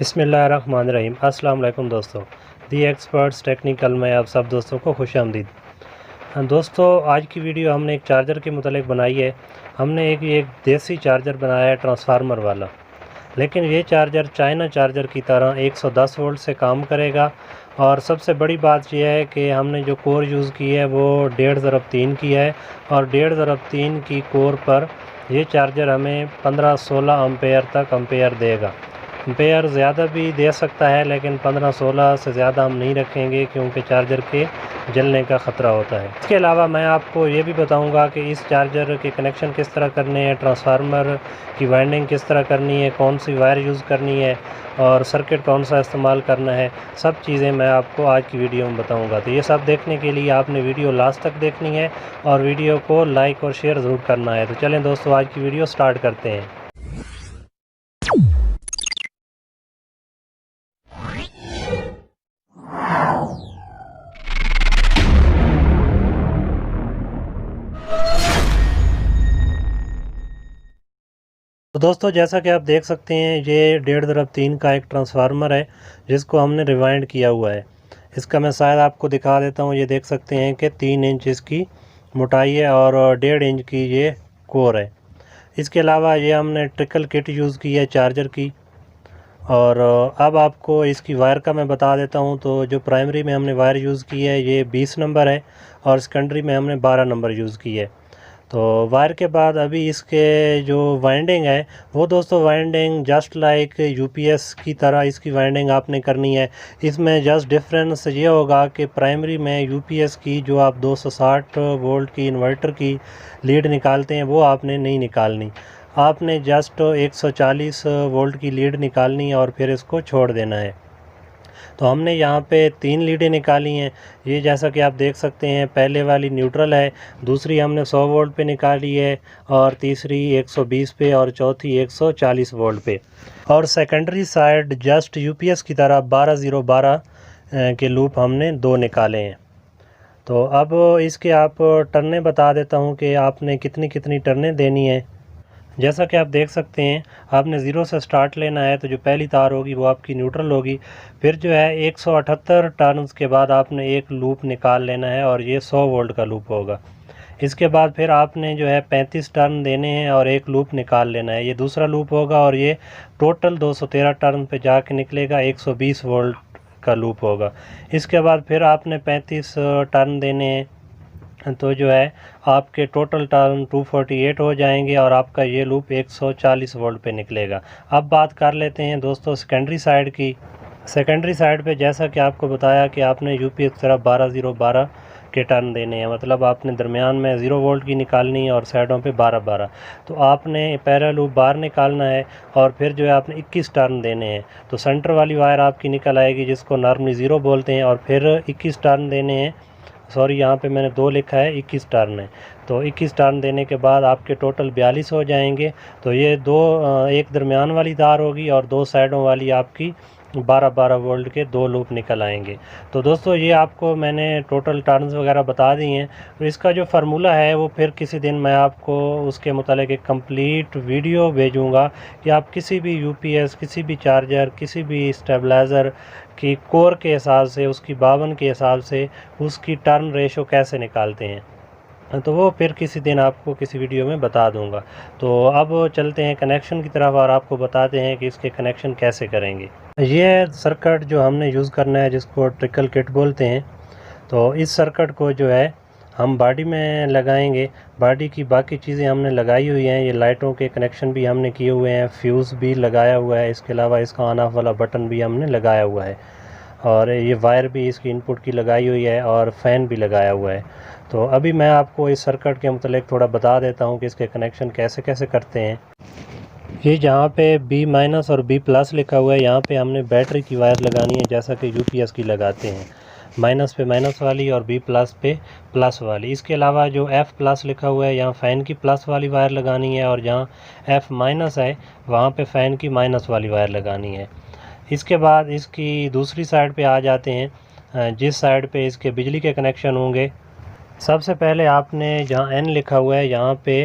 बिस्मिल्लाहिर्रहमानिर्रहीम। अस्सलाम वालेकुम दोस्तों, दी एक्सपर्ट्स टेक्निकल में आप सब दोस्तों को खुशामदीद। दोस्तों, आज की वीडियो हमने एक चार्जर के मुतालिक बनाई है। हमने एक देसी चार्जर बनाया है ट्रांसफार्मर वाला, लेकिन ये चार्जर चाइना चार्जर की तरह 110 वोल्ट से काम करेगा। और सबसे बड़ी बात यह है कि हमने जो कोर यूज़ की है वो 1.5/3 की है, और 1.5/3 की कोर पर ये चार्जर हमें 15-16 एम्पेयर तक एम्पेयर देगा। एम्पेयर ज़्यादा भी दे सकता है, लेकिन 15-16 से ज़्यादा हम नहीं रखेंगे क्योंकि चार्जर के जलने का ख़तरा होता है। इसके अलावा मैं आपको ये भी बताऊंगा कि इस चार्जर के कनेक्शन किस तरह करने हैं, ट्रांसफार्मर की वाइंडिंग किस तरह करनी है, कौन सी वायर यूज़ करनी है और सर्किट कौन सा इस्तेमाल करना है। सब चीज़ें मैं आपको आज की वीडियो में बताऊंगा। तो ये सब देखने के लिए आपने वीडियो लास्ट तक देखनी है और वीडियो को लाइक और शेयर ज़रूर करना है। तो चलें दोस्तों, आज की वीडियो स्टार्ट करते हैं। तो दोस्तों, जैसा कि आप देख सकते हैं, ये 1.5/3 का एक ट्रांसफार्मर है जिसको हमने रिवाइंड किया हुआ है। इसका मैं शायद आपको दिखा देता हूँ। ये देख सकते हैं कि 3 इंच इसकी मोटाई है और 1.5 इंच की ये कोर है। इसके अलावा ये हमने ट्रिकल किट यूज़ की है चार्जर की। और अब आपको इसकी वायर का मैं बता देता हूँ। तो जो प्राइमरी में हमने वायर यूज़ की है ये 20 नंबर है और सेकेंडरी में हमने 12 नंबर यूज़ की है। तो वायर के बाद अभी इसके जो वाइंडिंग है वो दोस्तों वाइंडिंग जस्ट लाइक यूपीएस की तरह इसकी वाइंडिंग आपने करनी है। इसमें जस्ट डिफरेंस ये होगा कि प्राइमरी में यूपीएस की जो आप 260 वोल्ट की इन्वर्टर की लीड निकालते हैं वो आपने नहीं निकालनी। आपने जस्ट 140 वोल्ट की लीड निकालनी है और फिर इसको छोड़ देना है। तो हमने यहाँ पे 3 लीडें निकाली हैं। ये जैसा कि आप देख सकते हैं, पहले वाली न्यूट्रल है, दूसरी हमने 100 वोल्ट पे निकाली है और तीसरी 120 पे और चौथी 140 वोल्ट पे। और सेकेंडरी साइड जस्ट यूपीएस की तरह 12-0-12 के लूप हमने 2 निकाले हैं। तो अब इसके आप टर्नें बता देता हूँ कि आपने कितनी कितनी टर्नें देनी है। जैसा कि आप देख सकते हैं, आपने ज़ीरो से स्टार्ट लेना है। तो जो पहली तार होगी वो आपकी न्यूट्रल होगी। फिर जो है 178 टर्न्स के बाद आपने एक लूप निकाल लेना है और ये 100 वोल्ट का लूप होगा। इसके बाद फिर आपने जो है 35 टर्न देने हैं और एक लूप निकाल लेना है, ये दूसरा लूप होगा। और ये टोटल 213 टर्न पे जाके निकलेगा, 120 वोल्ट का लूप होगा। इसके बाद फिर आपने 35 टर्न देने हैं, तो जो है आपके टोटल टर्न 248 हो जाएंगे और आपका ये लूप 140 वोल्ट पे निकलेगा। अब बात कर लेते हैं दोस्तों सेकेंडरी साइड की। सेकेंडरी साइड पे जैसा कि आपको बताया कि आपने यूपीएस की तरफ 12-0-12 के टर्न देने हैं, मतलब आपने दरमियान में 0 वोल्ट की निकालनी है और साइडों पे 12-12। तो आपने पहला लूप बाहर निकालना है और फिर जो है आपने 21 टर्न देने हैं। तो सेंटर वाली वायर आपकी निकल आएगी जिसको नॉर्मली 0 बोलते हैं, और फिर 21 टर्न देने हैं। सॉरी, यहाँ पे मैंने 2 लिखा है, 21 टर्न है। तो 21 टर्न देने के बाद आपके टोटल 42 हो जाएंगे। तो ये एक दरमियान वाली तार होगी और 2 साइडों वाली आपकी 12-12 वोल्ट के 2 लूप निकल आएंगे। तो दोस्तों, ये आपको मैंने टोटल टर्न्स वगैरह बता दी हैं। तो इसका जो फार्मूला है वो फिर किसी दिन मैं आपको उसके मुतालिक एक कंप्लीट वीडियो भेजूँगा कि आप किसी भी यूपीएस, किसी भी चार्जर, किसी भी स्टेबलाइज़र की कोर के हिसाब से, उसकी बावन के हिसाब से उसकी टर्न रेशो कैसे निकालते हैं। तो वो फिर किसी दिन आपको किसी वीडियो में बता दूंगा। तो अब चलते हैं कनेक्शन की तरफ और आपको बताते हैं कि इसके कनेक्शन कैसे करेंगे। ये सर्किट जो हमने यूज़ करना है जिसको ट्रिकल किट बोलते हैं, तो इस सर्किट को जो है हम बॉडी में लगाएंगे। बॉडी की बाकी चीज़ें हमने लगाई हुई हैं, ये लाइटों के कनेक्शन भी हमने किए हुए हैं, फ्यूज़ भी लगाया हुआ है। इसके अलावा इसका ऑन ऑफ वाला बटन भी हमने लगाया हुआ है और ये वायर भी इसकी इनपुट की लगाई हुई है और फ़ैन भी लगाया हुआ है। तो अभी मैं आपको इस सर्किट के मतलब थोड़ा बता देता हूँ कि इसके कनेक्शन कैसे कैसे करते हैं। ये जहाँ पे B- और B+ लिखा हुआ है, यहाँ पे हमने बैटरी की वायर लगानी है जैसा कि यूपीएस की लगाते हैं। माइनस पे माइनस वाली और B+ पे प्लस वाली। इसके अलावा जो F+ लिखा हुआ है, यहाँ फ़ैन की प्लस वाली वायर लगानी है और जहाँ F- है वहाँ पे फ़ैन की माइनस वाली वायर लगानी है। इसके बाद इसकी दूसरी साइड पे आ जाते हैं, जिस साइड पे इसके बिजली के कनेक्शन होंगे सबसे पहले आपने जहाँ N लिखा हुआ है यहाँ पे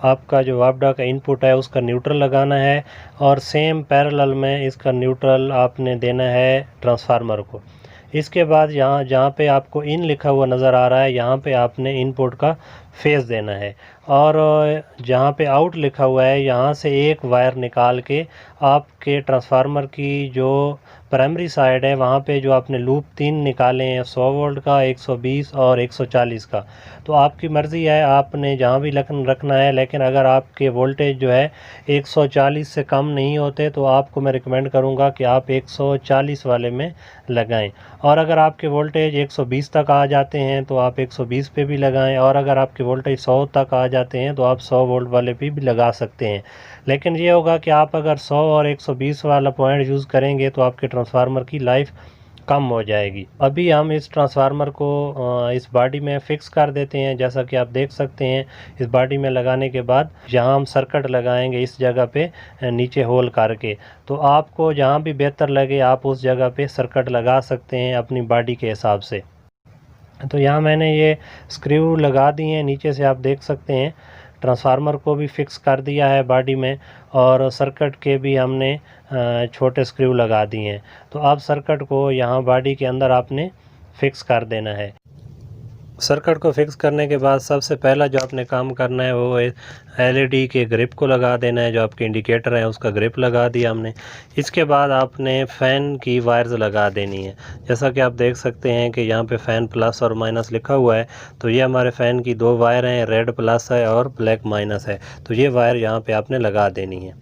आपका जो वापडा का इनपुट है उसका न्यूट्रल लगाना है और सेम पैरेलल में इसका न्यूट्रल आपने देना है ट्रांसफार्मर को। इसके बाद यहाँ जहाँ पे आपको इन लिखा हुआ नज़र आ रहा है यहाँ पे आपने इनपुट का फेज़ देना है और जहाँ पे आउट लिखा हुआ है यहाँ से एक वायर निकाल के आपके ट्रांसफार्मर की जो प्राइमरी साइड है वहाँ पे जो आपने लूप 3 निकाले हैं 100 वोल्ट का, 120 और 140 का, तो आपकी मर्ज़ी है आपने जहाँ भी रखना है। लेकिन अगर आपके वोल्टेज जो है 140 से कम नहीं होते तो आपको मैं रिकमेंड करूँगा कि आप 140 वाले में लगाएं और अगर आपके वोल्टेज 120 तक आ जाते हैं तो आप 120 पे भी लगाएं और अगर आपके वोल्टेज 100 तक आ जाते हैं तो आप 100 वोल्ट वाले पे भी लगा सकते हैं। लेकिन ये होगा कि आप अगर 100 और 120 वाला पॉइंट यूज़ करेंगे तो आपके ट्रांसफार्मर की लाइफ कम हो जाएगी। अभी हम इस ट्रांसफार्मर को इस बॉडी में फिक्स कर देते हैं। जैसा कि आप देख सकते हैं इस बॉडी में लगाने के बाद जहां हम सर्किट लगाएंगे इस जगह पे नीचे होल करके, तो आपको जहां भी बेहतर लगे आप उस जगह पे सर्किट लगा सकते हैं अपनी बॉडी के हिसाब से। तो यहाँ मैंने ये स्क्रू लगा दिए हैं, नीचे से आप देख सकते हैं ट्रांसफार्मर को भी फिक्स कर दिया है बॉडी में और सर्किट के भी हमने छोटे स्क्रू लगा दिए हैं। तो अब सर्किट को यहाँ बॉडी के अंदर आपने फिक्स कर देना है। सर्किट को फिक्स करने के बाद सबसे पहला जो आपने काम करना है वो एलईडी के ग्रिप को लगा देना है। जो आपके इंडिकेटर है उसका ग्रिप लगा दिया हमने। इसके बाद आपने फ़ैन की वायर्स लगा देनी है। जैसा कि आप देख सकते हैं कि यहाँ पे फ़ैन प्लस और माइनस लिखा हुआ है, तो ये हमारे फ़ैन की दो वायर हैं, रेड प्लस है और ब्लैक माइनस है। तो ये वायर यहाँ पर आपने लगा देनी है।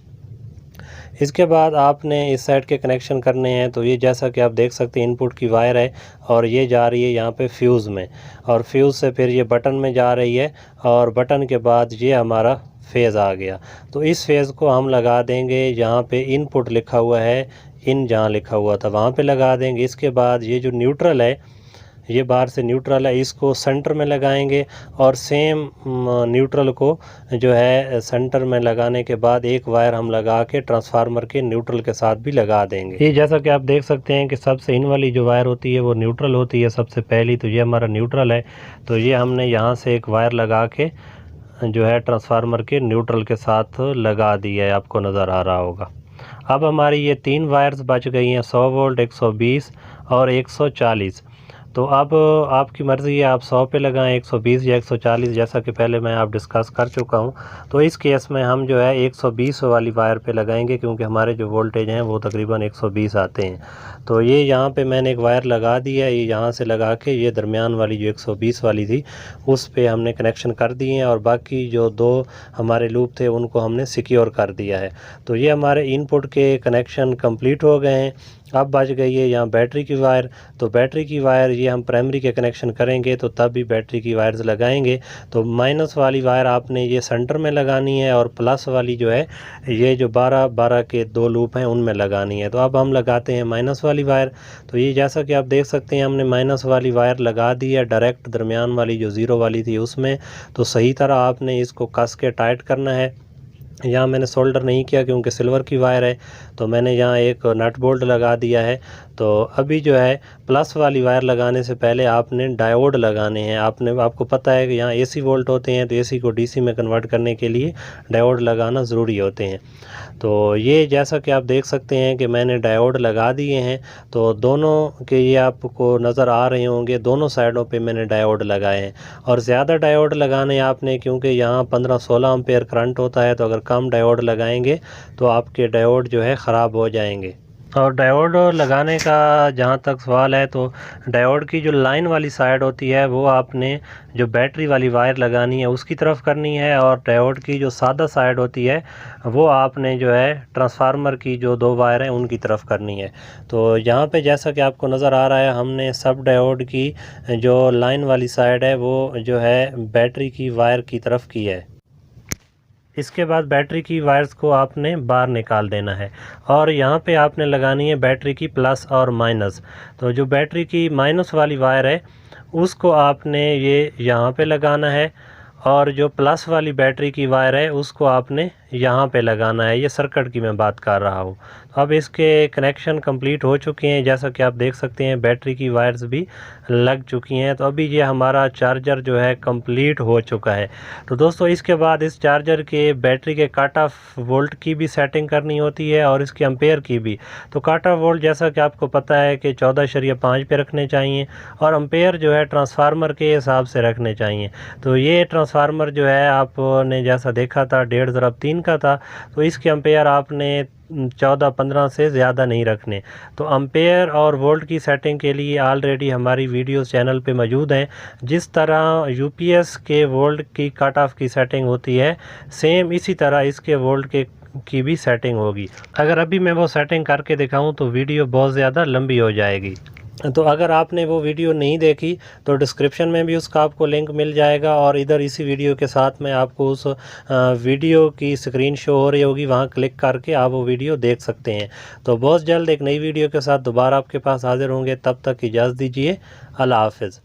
इसके बाद आपने इस साइड के कनेक्शन करने हैं। तो ये जैसा कि आप देख सकते हैं इनपुट की वायर है और ये जा रही है यहाँ पे फ्यूज़ में और फ्यूज़ से फिर ये बटन में जा रही है और बटन के बाद ये हमारा फेज़ आ गया। तो इस फेज़ को हम लगा देंगे जहाँ पे इनपुट लिखा हुआ है, इन जहाँ लिखा हुआ था वहाँ पे लगा देंगे। इसके बाद ये जो न्यूट्रल है, ये बाहर से न्यूट्रल है, इसको सेंटर में लगाएंगे और सेम न्यूट्रल को जो है सेंटर में लगाने के बाद एक वायर हम लगा के ट्रांसफार्मर के न्यूट्रल के साथ भी लगा देंगे। ये जैसा कि आप देख सकते हैं कि सबसे इन वाली जो वायर होती है वो न्यूट्रल होती है सबसे पहली, तो ये हमारा न्यूट्रल है। तो ये हमने यहाँ से एक वायर लगा के जो है ट्रांसफार्मर के न्यूट्रल के साथ लगा दिया है, आपको नज़र आ रहा होगा। अब हमारी ये 3 वायर्स बच गई हैं, 100 वोल्ट, 120 और 140। तो अब आपकी मर्ज़ी है आप 100 पे लगाएं, 120 या 140, जैसा कि पहले मैं आप डिस्कस कर चुका हूं। तो इस केस में हम जो है 120 वाली वायर पे लगाएंगे क्योंकि हमारे जो वोल्टेज हैं वो तकरीबन 120 आते हैं। तो ये यहाँ पे मैंने एक वायर लगा दी है, ये यहाँ से लगा के ये दरमियान वाली जो 120 वाली थी उस पे हमने कनेक्शन कर दिए हैं और बाकी जो 2 हमारे लूप थे उनको हमने सिक्योर कर दिया है। तो ये हमारे इनपुट के कनेक्शन कंप्लीट हो गए हैं। अब बच गई है यहाँ बैटरी की वायर। तो बैटरी की वायर ये हम प्राइमरी के कनेक्शन करेंगे तो तब भी बैटरी की वायर्स लगाएंगे। तो माइनस वाली वायर आपने ये सेंटर में लगानी है और प्लस वाली जो है ये जो 12 के 2 लूप हैं उनमें लगानी है। तो अब हम लगाते हैं माइनस वाली वायर। तो ये जैसा कि आप देख सकते हैं हमने माइनस वाली वायर लगा दी है डायरेक्ट दरमियान वाली जो 0 वाली थी उसमें। तो सही तरह आपने इसको कस के टाइट करना है। यहाँ मैंने सोल्डर नहीं किया क्योंकि सिल्वर की वायर है, तो मैंने यहाँ एक नट बोल्ट लगा दिया है। तो अभी जो है प्लस वाली वायर लगाने से पहले आपने डायोड लगाने हैं। आपको पता है कि यहाँ एसी वोल्ट होते हैं, तो एसी को डीसी में कन्वर्ट करने के लिए डायोड लगाना ज़रूरी होते हैं। तो ये जैसा कि आप देख सकते हैं कि मैंने डायोड लगा दिए हैं। तो दोनों के ये आपको नज़र आ रहे होंगे, दोनों साइडों पे मैंने डायोड लगाए हैं और ज़्यादा डायोड लगाने आपने क्योंकि यहाँ 15-16 एम्पेयर करंट होता है। तो अगर कम डायोड लगाएंगे तो आपके डायोड जो है ख़राब हो जाएंगे। और डायोड लगाने का जहाँ तक सवाल है, तो डायोड की जो लाइन वाली साइड होती है वो आपने जो बैटरी वाली वायर लगानी है उसकी तरफ करनी है और डायोड की जो सादा साइड होती है वो आपने जो है ट्रांसफार्मर की जो 2 वायर हैं उनकी तरफ करनी है। तो यहाँ पे जैसा कि आपको नज़र आ रहा है हमने सब डायोड की जो लाइन वाली साइड है वो जो है बैटरी की वायर की तरफ की है। इसके बाद बैटरी की वायर्स को आपने बाहर निकाल देना है और यहाँ पे आपने लगानी है बैटरी की प्लस और माइनस। तो जो बैटरी की माइनस वाली वायर है उसको आपने ये यहाँ पे लगाना है और जो प्लस वाली बैटरी की वायर है उसको आपने यहाँ पे लगाना है। ये सर्किट की मैं बात कर रहा हूँ। अब इसके कनेक्शन कंप्लीट हो चुके हैं, जैसा कि आप देख सकते हैं बैटरी की वायर्स भी लग चुकी हैं। तो अभी ये हमारा चार्जर जो है कंप्लीट हो चुका है। तो दोस्तों इसके बाद इस चार्जर के बैटरी के कट ऑफ वोल्ट की भी सेटिंग करनी होती है और इसके एम्पेयर की भी। तो कट ऑफ वोल्ट जैसा कि आपको पता है कि 14.5 पे रखने चाहिए और एम्पेयर जो है ट्रांसफार्मर के हिसाब से रखने चाहिए। तो ये ट्रांसफार्मर जो है आपने जैसा देखा था 1.5/3 का था, तो इसके एम्पेयर आपने 14-15 से ज़्यादा नहीं रखने। तो एम्पेयर और वोल्ट की सेटिंग के लिए ऑलरेडी हमारी वीडियोस चैनल पे मौजूद हैं। जिस तरह यूपीएस के वोल्ट की कट ऑफ की सेटिंग होती है, सेम इसी तरह इसके वोल्ट के की भी सेटिंग होगी। अगर अभी मैं वो सेटिंग करके दिखाऊं तो वीडियो बहुत ज़्यादा लंबी हो जाएगी। तो अगर आपने वो वीडियो नहीं देखी तो डिस्क्रिप्शन में भी उसका आपको लिंक मिल जाएगा और इधर इसी वीडियो के साथ में आपको उस वीडियो की स्क्रीन शो हो रही होगी, वहाँ क्लिक करके आप वो वीडियो देख सकते हैं। तो बहुत जल्द एक नई वीडियो के साथ दोबारा आपके पास हाजिर होंगे, तब तक इजाज़त दीजिए। अल्लाह हाफ़िज़।